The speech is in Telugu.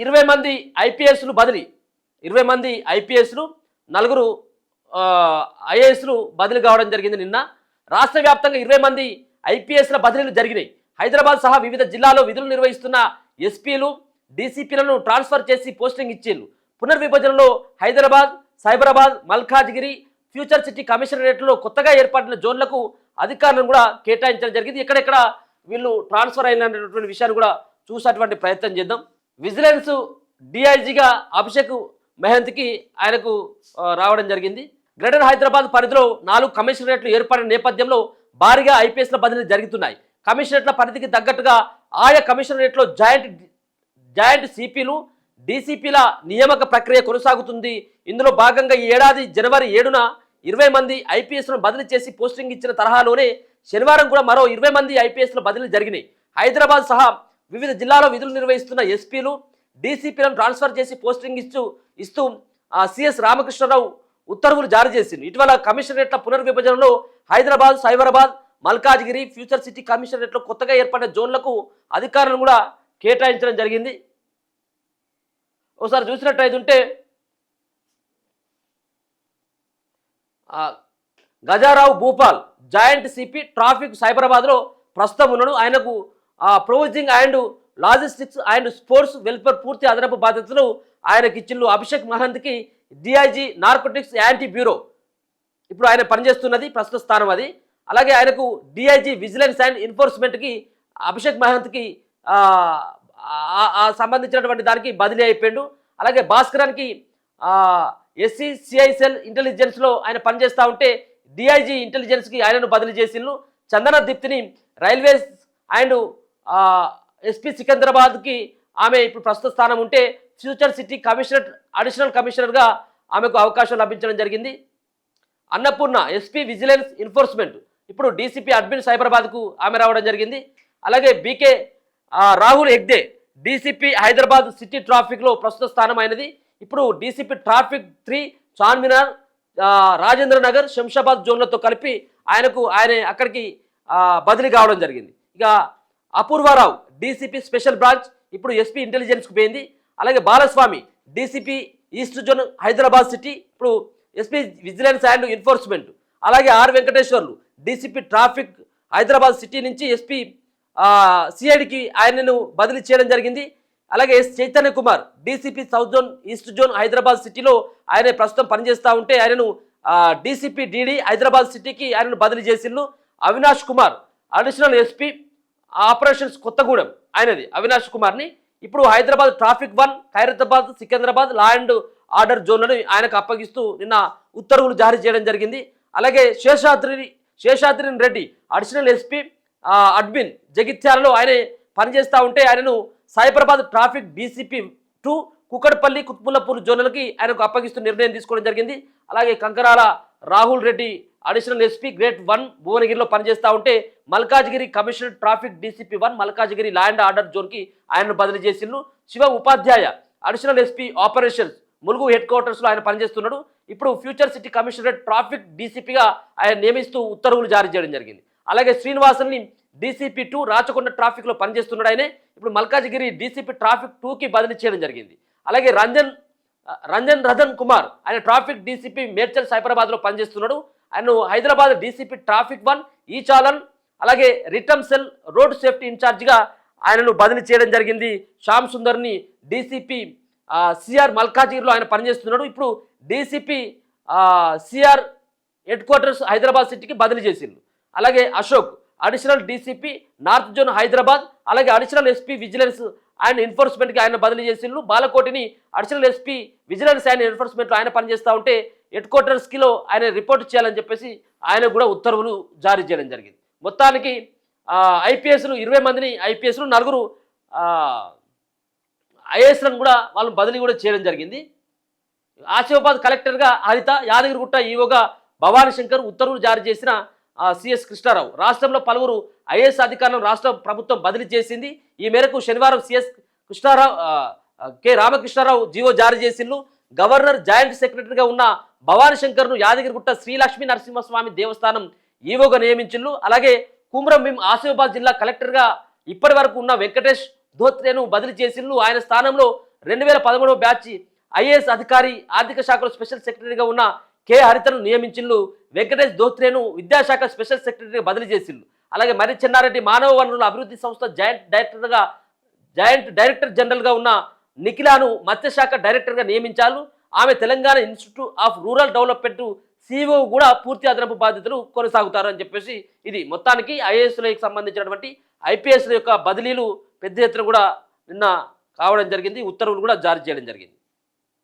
20 మంది ఐపీఎస్లు బదిలీ. 20 మంది ఐపీఎస్లు, నలుగురు ఐఏఎస్లు బదిలీ కావడం జరిగింది నిన్న. రాష్ట్ర వ్యాప్తంగా 20 మంది ఐపీఎస్ల బదిలీలు జరిగినాయి. హైదరాబాద్ సహా వివిధ జిల్లాల్లో విధులు నిర్వహిస్తున్న ఎస్పీలు, డీసీపీలను ట్రాన్స్ఫర్ చేసి పోస్టింగ్ ఇచ్చేళ్ళు. పునర్విభజనలో హైదరాబాద్, సైబరాబాద్, మల్కాజ్గిరి, ఫ్యూచర్ సిటీ కమిషనరేట్లో కొత్తగా ఏర్పడిన జోన్లకు అధికారులను కూడా కేటాయించడం జరిగింది. ఎక్కడెక్కడ వీళ్ళు ట్రాన్స్ఫర్ అయినటువంటి విషయాన్ని కూడా చూసేటువంటి ప్రయత్నం చేద్దాం. విజిలెన్స్ డిఐజీగా అభిషేక్ మెహంత్కి ఆయనకు రావడం జరిగింది. గ్రేటర్ హైదరాబాద్ పరిధిలో 4 కమిషనరేట్లు ఏర్పడిన నేపథ్యంలో భారీగా ఐపీఎస్ల బదిలీలు జరుగుతున్నాయి. కమిషనరేట్ల పరిధికి తగ్గట్టుగా ఆయా కమిషనరేట్లో జాయింట్ సిపిలు, డీసీపీల నియామక ప్రక్రియ కొనసాగుతుంది. ఇందులో భాగంగా ఈ ఏడాది జనవరి 7న 20 మంది ఐపీఎస్లను బదిలీ చేసి పోస్టింగ్ ఇచ్చిన తరహాలోనే శనివారం కూడా మరో 20 మంది ఐపీఎస్ల బదిలీలు జరిగినాయి. హైదరాబాద్ సహా వివిధ జిల్లాలో విధులు నిర్వహిస్తున్న ఎస్పీలు, డీసీపీలను ట్రాన్స్ఫర్ చేసి పోస్టింగ్ ఇస్తూ సిఎస్ రామకృష్ణరావు ఉత్తర్వులు జారీ చేసింది. ఇటీవల కమిషనరేట్ల పునర్విభజనలో హైదరాబాద్, సైబరాబాద్, మల్కాజ్గిరి, ఫ్యూచర్ సిటీ కమిషనరేట్లో కొత్తగా ఏర్పడిన జోన్లకు అధికారులను కూడా కేటాయించడం జరిగింది. ఒకసారి చూసినట్టయితే Gajarao Bhupal joint CP traffic సైబరాబాద్లో ప్రస్తుతం ఉన్నాడు. ఆయనకు provisioning and logistics and sports welfare పూర్తి అదనపు బాధ్యతలు ఆయనకి ఇచ్చిళ్ళు. అభిషేక్ మహంత్కి డిఐజీ నార్కోటిక్స్ యాంటీ బ్యూరో ఇప్పుడు ఆయన పనిచేస్తున్నది ప్రస్తుత స్థానం అది. అలాగే ఆయనకు డిఐజీ విజిలెన్స్ అండ్ ఎన్ఫోర్స్మెంట్కి అభిషేక్ మహంత్కి సంబంధించినటువంటి దానికి బదిలీ అయిపోయాడు. అలాగే భాస్కరానికి SCCISL ఇంటెలిజెన్స్లో ఆయన పనిచేస్తూ ఉంటే డిఐజీ ఇంటెలిజెన్స్కి ఆయనను బదిలీ చేసిండ్రు. చందన దీప్తిని రైల్వేస్ అండ్ ఎస్పీ సికింద్రాబాద్కి ఆమె ఇప్పుడు ప్రస్తుత స్థానం ఉంటే ఫ్యూచర్ సిటీ కమిషనర్ అడిషనల్ కమిషనర్గా ఆమెకు అవకాశం లభించడం జరిగింది. అన్నపూర్ణ ఎస్పీ విజిలెన్స్ ఎన్ఫోర్స్మెంట్ ఇప్పుడు డీసీపీ అడ్మిన్ సైబరాబాద్కు ఆమె రావడం జరిగింది. అలాగే BK Rahul Hegde DCP Hyderabad city ట్రాఫిక్లో ప్రస్తుత స్థానం అయినది. ఇప్పుడు డీసీపీ ట్రాఫిక్ 3 చార్మినార్, రాజేంద్ర నగర్, శంషాబాద్ జోన్లతో కలిపి ఆయన అక్కడికి బదిలీ కావడం జరిగింది. ఇక అపూర్వారావు డీసీపీ స్పెషల్ బ్రాంచ్ ఇప్పుడు ఎస్పీ ఇంటెలిజెన్స్కి పోయింది. అలాగే Balaswamy DCP east zone Hyderabad city ఇప్పుడు ఎస్పీ విజిలెన్స్ అండ్ ఎన్ఫోర్స్మెంట్. అలాగే R Venkateswarlu DCP traffic Hyderabad city నుంచి ఎస్పీ సిఐడికి ఆయనను బదిలీ చేయడం జరిగింది. అలాగే S Chaitanya Kumar DCP south zone east zone Hyderabad సిటీలో ఆయన ప్రస్తుతం పనిచేస్తూ ఉంటే ఆయనను డీసీపీ డిడి హైదరాబాద్ సిటీకి ఆయనను బదిలీ చేసిండ్రు. Avinash Kumar additional SP operations Kothagudem ఆయనది అవినాష్ కుమార్ని ఇప్పుడు Hyderabad traffic 1 Khairatabad, Secunderabad law and order జోన్లను ఆయనకు అప్పగిస్తూ నిన్న ఉత్తర్వులు జారీ చేయడం జరిగింది. అలాగే Seshadri Reddy additional SP admin జగిత్యాలలో ఆయన పనిచేస్తూ ఉంటే ఆయనను సైబరాబాద్ ట్రాఫిక్ డీసీపీ 2 కుకట్పల్లి, కుత్బుల్లాపూర్ జోన్లకి ఆయనకు అప్పగిస్తూ నిర్ణయం తీసుకోవడం జరిగింది. అలాగే Kankarala Rahul Reddy additional SP grade 1 భువనగిరిలో పనిచేస్తూ ఉంటే Malkajgiri commissioner traffic DCP 1 Malkajgiri law and order జోన్కి ఆయనను బదిలీ చేసిండ్రు. శివ ఉపాధ్యాయ additional SP operations Mulugu head క్వార్టర్స్లో ఆయన పనిచేస్తున్నాడు. ఇప్పుడు ఫ్యూచర్ సిటీ కమిషనరేట్ ట్రాఫిక్ డీసీపీగా ఆయన నియమిస్తూ ఉత్తర్వులు జారీ చేయడం జరిగింది. అలాగే శ్రీనివాసన్ని డీసీపీ 2 రాచకొండ ట్రాఫిక్లో పనిచేస్తున్నాడు. ఆయనే ఇప్పుడు మల్కాజ్గిరి డీసీపీ ట్రాఫిక్ 2కి బదిలీ చేయడం జరిగింది. అలాగే రథన్ కుమార్ ఆయన ట్రాఫిక్ డీసీపీ మేడ్చల్ సైబరాబాద్లో పనిచేస్తున్నాడు. ఆయన హైదరాబాద్ డీసీపీ ట్రాఫిక్ 1 ఈచాలన్ అలాగే రిటర్న్ సెల్ రోడ్ సేఫ్టీ ఇన్ఛార్జిగా ఆయనను బదిలీ చేయడం జరిగింది. శ్యామ్ సుందర్ని డీసీపీ సిఆర్ మల్కాజ్గిరిలో ఆయన పనిచేస్తున్నాడు. ఇప్పుడు DCP CR head quarters Hyderabad సిటీకి బదిలీ చేసిండు. అలాగే Ashok additional DCP north zone Hyderabad అలాగే అడిషనల్ ఎస్పీ విజిలెన్స్ అండ్ ఎన్ఫోర్స్మెంట్కి ఆయన బదిలీ చేసిండ్రు. బాలకోటిని అడిషనల్ ఎస్పీ విజిలెన్స్ అండ్ ఎన్ఫోర్స్మెంట్లో ఆయన పనిచేస్తూ ఉంటే హెడ్ క్వార్టర్స్కిలో ఆయన రిపోర్ట్ చేయాలని చెప్పేసి ఆయన కూడా ఉత్తర్వులు జారీ చేయడం జరిగింది. మొత్తానికి ఐపీఎస్లు 20 మందిని ఐపీఎస్లు 4 ఐఏఎస్లను కూడా వాళ్ళు బదిలీ కూడా చేయడం జరిగింది. ఆసిఫాబాద్ కలెక్టర్గా హరిత, యాదగిరిగుట్ట ఈవోగా భవానీ శంకర్ ఉత్తర్వులు జారీ చేసిన సిఎస్ కృష్ణారావు. రాష్ట్రంలో పలువురు ఐఏఎస్ అధికారులను రాష్ట్ర ప్రభుత్వం బదిలీ చేసింది. ఈ మేరకు శనివారం CS Krishna Rao K Ramakrishna Rao GO జారీ చేసిండ్రు. గవర్నర్ జాయింట్ సెక్రటరీగా ఉన్న భవానీ శంకర్ను యాదగిరిగుట్ట శ్రీ లక్ష్మీ నరసింహస్వామి దేవస్థానం ఈవోగా నియమించిండ్రు. అలాగే కుమ్రం భీం ఆసిఫాబాద్ జిల్లా కలెక్టర్గా ఇప్పటి వరకు ఉన్న వెంకటేష్ ధోత్రేను బదిలీ చేసిండ్రు. ఆయన స్థానంలో 2013 బ్యాచ్ ఐఏఎస్ అధికారి ఆర్థిక శాఖలో స్పెషల్ సెక్రటరీగా ఉన్న కె హరితను నియమించిండ్రు. వెంకటేష్ దోత్రేను విద్యాశాఖ స్పెషల్ సెక్రటరీగా బదిలీ చేసిండ్రు. అలాగే మరి చెన్నారెడ్డి మానవ వనరుల అభివృద్ధి సంస్థ జాయింట్ డైరెక్టర్ జనరల్గా ఉన్న నిఖిలాను మత్స్యశాఖ డైరెక్టర్గా నియమించారు. ఆమె Telangana institute of rural development CEO కూడా పూర్తి అదనపు బాధ్యతలు కొనసాగుతారు అని చెప్పేసి ఇది మొత్తానికి ఐఏఎస్లకు సంబంధించినటువంటి ఐపీఎస్ల యొక్క బదిలీలు పెద్ద ఎత్తున కూడా నిన్న కావడం జరిగింది. ఉత్తర్వులు కూడా జారీ చేయడం జరిగింది.